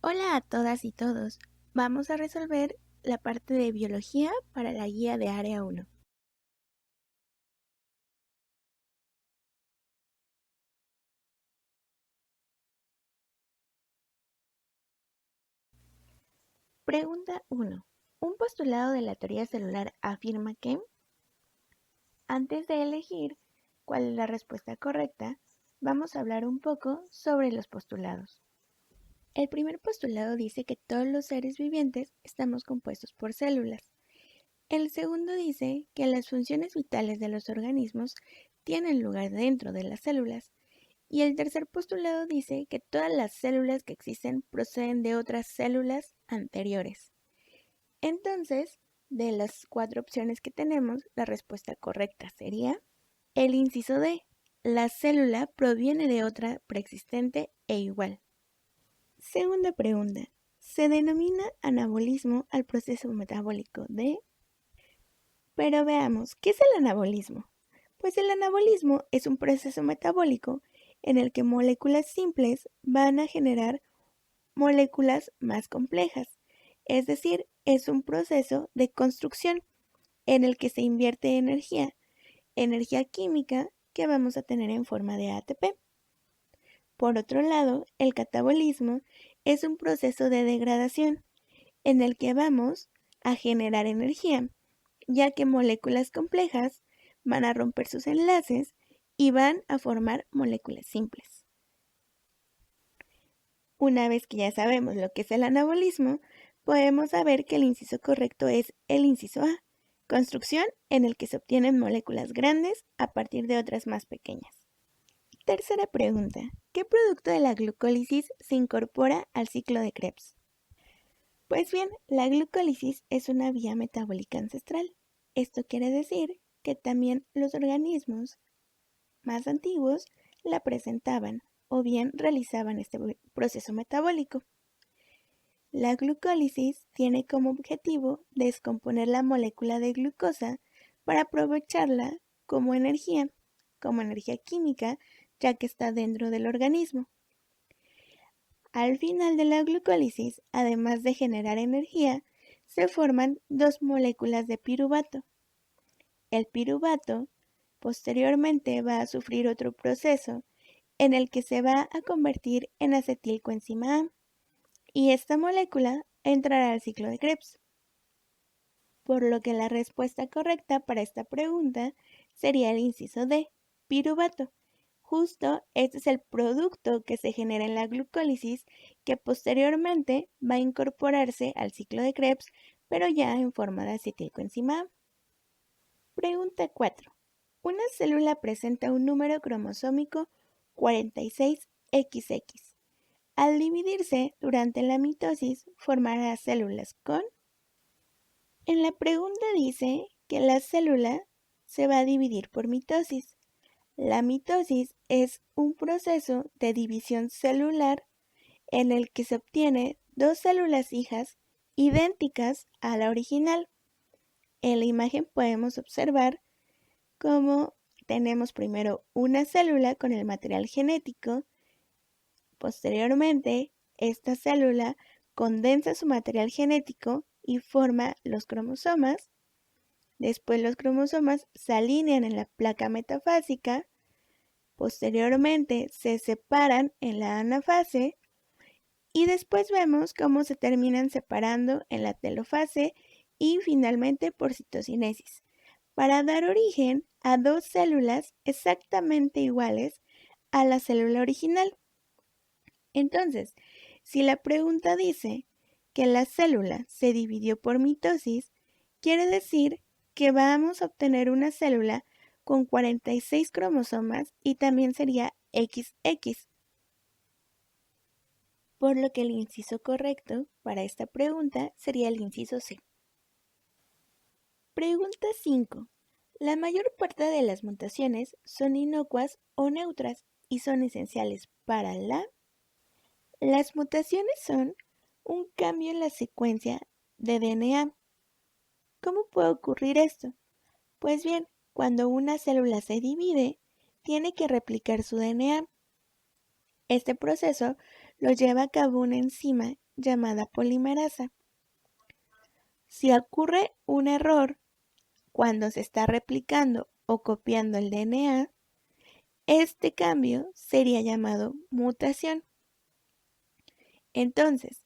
Hola a todas y todos. Vamos a resolver la parte de biología para la guía de Área 1. Pregunta 1. Un postulado de la teoría celular afirma que, antes de elegir cuál es la respuesta correcta, vamos a hablar un poco sobre los postulados. El primer postulado dice que todos los seres vivientes estamos compuestos por células. El segundo dice que las funciones vitales de los organismos tienen lugar dentro de las células. Y el tercer postulado dice que todas las células que existen proceden de otras células anteriores. Entonces, de las 4 opciones que tenemos, la respuesta correcta sería el inciso D. La célula proviene de otra preexistente e igual. Segunda pregunta. Se denomina anabolismo al proceso metabólico de... Pero veamos, ¿qué es el anabolismo? Pues el anabolismo es un proceso metabólico en el que moléculas simples van a generar moléculas más complejas. Es decir, es un proceso de construcción en el que se invierte energía química que vamos a tener en forma de ATP. Por otro lado, el catabolismo es un proceso de degradación en el que vamos a generar energía, ya que moléculas complejas van a romper sus enlaces y van a formar moléculas simples. Una vez que ya sabemos lo que es el anabolismo, podemos saber que el inciso correcto es el inciso A, construcción en el que se obtienen moléculas grandes a partir de otras más pequeñas. Tercera pregunta, ¿qué producto de la glucólisis se incorpora al ciclo de Krebs? Pues bien, la glucólisis es una vía metabólica ancestral. Esto quiere decir que también los organismos más antiguos la presentaban o bien realizaban este proceso metabólico. La glucólisis tiene como objetivo descomponer la molécula de glucosa para aprovecharla como energía química, ya que está dentro del organismo. Al final de la glucólisis, además de generar energía, se forman 2 moléculas de piruvato. El piruvato posteriormente va a sufrir otro proceso en el que se va a convertir en acetilcoenzima A, y esta molécula entrará al ciclo de Krebs. Por lo que la respuesta correcta para esta pregunta sería el inciso D, piruvato. Justo este es el producto que se genera en la glucólisis que posteriormente va a incorporarse al ciclo de Krebs, pero ya en forma de acetilcoenzima A. Pregunta 4. Una célula presenta un número cromosómico 46XX. Al dividirse durante la mitosis, formará células con... En la pregunta dice que la célula se va a dividir por mitosis. La mitosis es un proceso de división celular en el que se obtiene 2 células hijas idénticas a la original. En la imagen podemos observar cómo tenemos primero una célula con el material genético. Posteriormente, esta célula condensa su material genético y forma los cromosomas. Después los cromosomas se alinean en la placa metafásica. Posteriormente se separan en la anafase y después vemos cómo se terminan separando en la telofase y finalmente por citocinesis, para dar origen a 2 células exactamente iguales a la célula original. Entonces, si la pregunta dice que la célula se dividió por mitosis, quiere decir que vamos a obtener una célula con 46 cromosomas y también sería XX. Por lo que el inciso correcto para esta pregunta sería el inciso C. Pregunta 5. La mayor parte de las mutaciones son inocuas o neutras y son esenciales para la... Las mutaciones son un cambio en la secuencia de DNA. ¿Cómo puede ocurrir esto? Pues bien, cuando una célula se divide, tiene que replicar su DNA. Este proceso lo lleva a cabo una enzima llamada polimerasa. Si ocurre un error cuando se está replicando o copiando el DNA, este cambio sería llamado mutación. Entonces,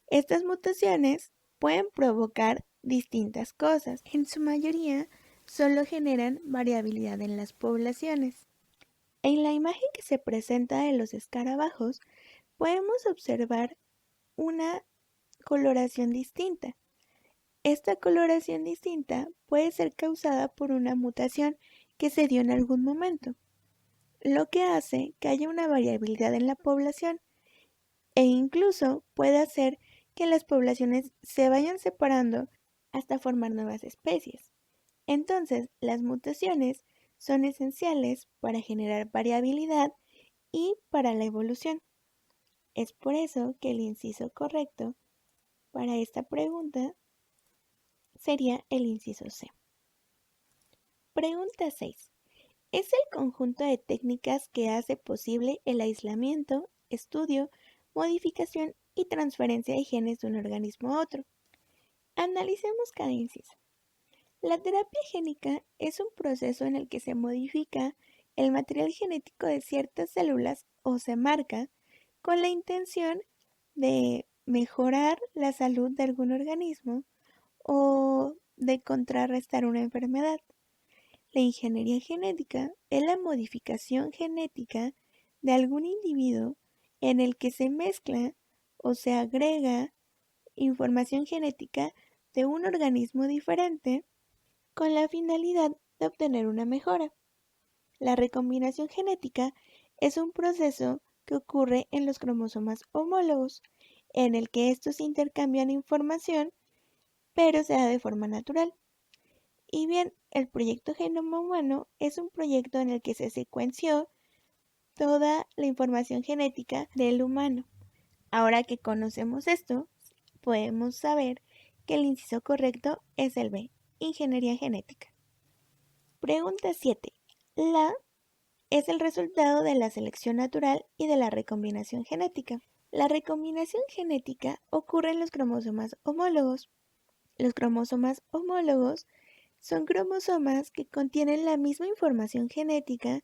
estas mutaciones pueden provocar distintas cosas. En su mayoría, solo generan variabilidad en las poblaciones. En la imagen que se presenta de los escarabajos, podemos observar una coloración distinta. Esta coloración distinta puede ser causada por una mutación que se dio en algún momento, lo que hace que haya una variabilidad en la población e incluso puede hacer que las poblaciones se vayan separando hasta formar nuevas especies. Entonces, las mutaciones son esenciales para generar variabilidad y para la evolución. Es por eso que el inciso correcto para esta pregunta sería el inciso C. Pregunta 6. Es el conjunto de técnicas que hace posible el aislamiento, estudio, modificación y transferencia de genes de un organismo a otro. Analicemos cada inciso. La terapia génica es un proceso en el que se modifica el material genético de ciertas células o se marca con la intención de mejorar la salud de algún organismo o de contrarrestar una enfermedad. La ingeniería genética es la modificación genética de algún individuo en el que se mezcla o se agrega información genética de un organismo diferente con la finalidad de obtener una mejora. La recombinación genética es un proceso que ocurre en los cromosomas homólogos, en el que estos intercambian información, pero se da de forma natural. Y bien, el proyecto Genoma Humano es un proyecto en el que se secuenció toda la información genética del humano. Ahora que conocemos esto, podemos saber que el inciso correcto es el B, ingeniería genética. Pregunta 7. La es el resultado de la selección natural y de la recombinación genética. La recombinación genética ocurre en los cromosomas homólogos. Los cromosomas homólogos son cromosomas que contienen la misma información genética,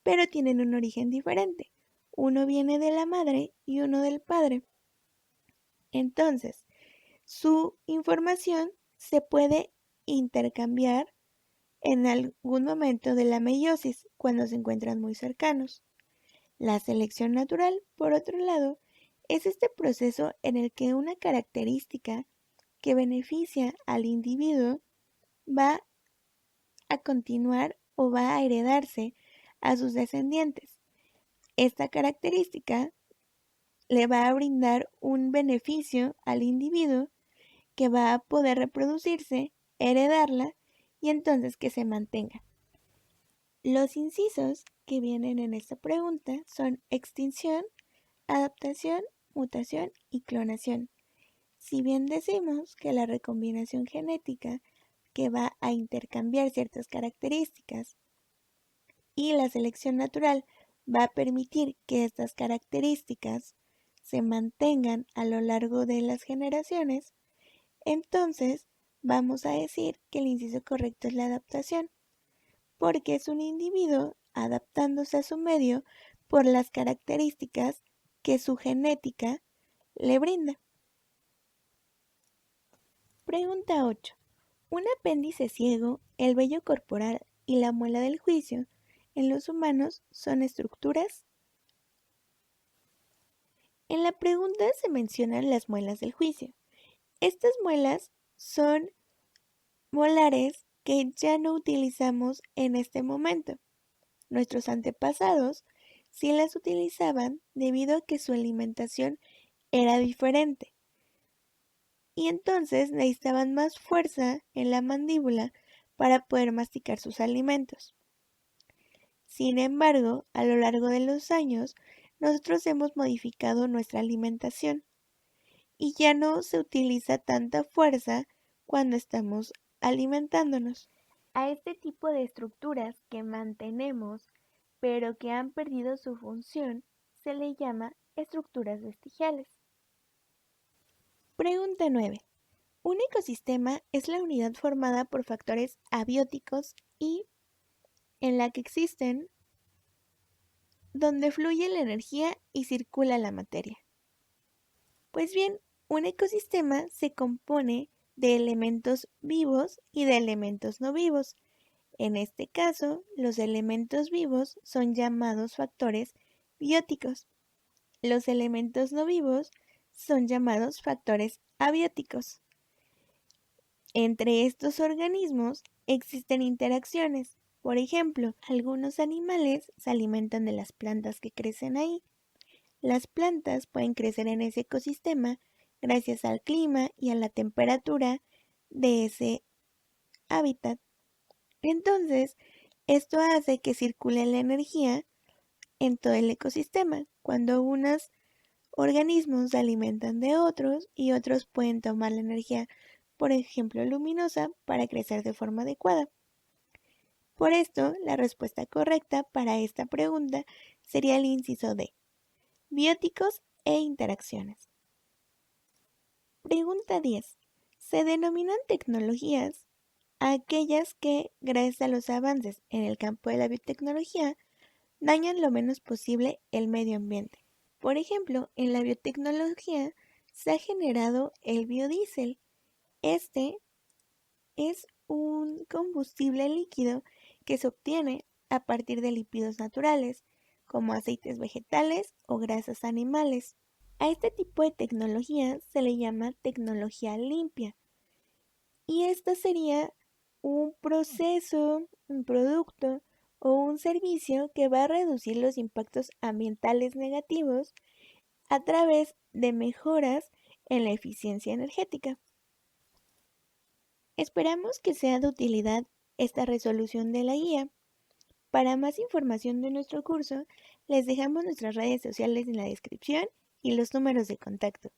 pero tienen un origen diferente. Uno viene de la madre y uno del padre. Entonces, su información se puede intercambiar en algún momento de la meiosis, cuando se encuentran muy cercanos. La selección natural, por otro lado, es este proceso en el que una característica que beneficia al individuo va a continuar o va a heredarse a sus descendientes. Esta característica le va a brindar un beneficio al individuo que va a poder reproducirse, heredarla y entonces que se mantenga. Los incisos que vienen en esta pregunta son extinción, adaptación, mutación y clonación. Si bien decimos que la recombinación genética que va a intercambiar ciertas características y la selección natural va a permitir que estas características se mantengan a lo largo de las generaciones, entonces vamos a decir que el inciso correcto es la adaptación, porque es un individuo adaptándose a su medio por las características que su genética le brinda. Pregunta 8. Un apéndice ciego, el vello corporal y la muela del juicio en los humanos son estructuras. En la pregunta se mencionan las muelas del juicio. Estas muelas son molares que ya no utilizamos en este momento. Nuestros antepasados sí las utilizaban debido a que su alimentación era diferente y entonces necesitaban más fuerza en la mandíbula para poder masticar sus alimentos. Sin embargo, a lo largo de los años, nosotros hemos modificado nuestra alimentación y ya no se utiliza tanta fuerza cuando estamos alimentándonos. A este tipo de estructuras que mantenemos, pero que han perdido su función, se le llama estructuras vestigiales. Pregunta 9. Un ecosistema es la unidad formada por factores abióticos y en la que existen donde fluye la energía y circula la materia. Pues bien, un ecosistema se compone de elementos vivos y de elementos no vivos. En este caso, los elementos vivos son llamados factores bióticos. Los elementos no vivos son llamados factores abióticos. Entre estos organismos existen interacciones. Por ejemplo, algunos animales se alimentan de las plantas que crecen ahí. Las plantas pueden crecer en ese ecosistema gracias al clima y a la temperatura de ese hábitat. Entonces, esto hace que circule la energía en todo el ecosistema. Cuando unos organismos se alimentan de otros y otros pueden tomar la energía, por ejemplo, luminosa, para crecer de forma adecuada. Por esto, la respuesta correcta para esta pregunta sería el inciso D. Bióticos e interacciones. Pregunta 10. Se denominan tecnologías a aquellas que, gracias a los avances en el campo de la biotecnología, dañan lo menos posible el medio ambiente. Por ejemplo, en la biotecnología se ha generado el biodiesel. Este es un combustible líquido que se obtiene a partir de lípidos naturales, como aceites vegetales o grasas animales. A este tipo de tecnología se le llama tecnología limpia. Y esta sería un proceso, un producto o un servicio que va a reducir los impactos ambientales negativos a través de mejoras en la eficiencia energética. Esperamos que sea de utilidad esta resolución de la guía. Para más información de nuestro curso, les dejamos nuestras redes sociales en la descripción y los números de contacto.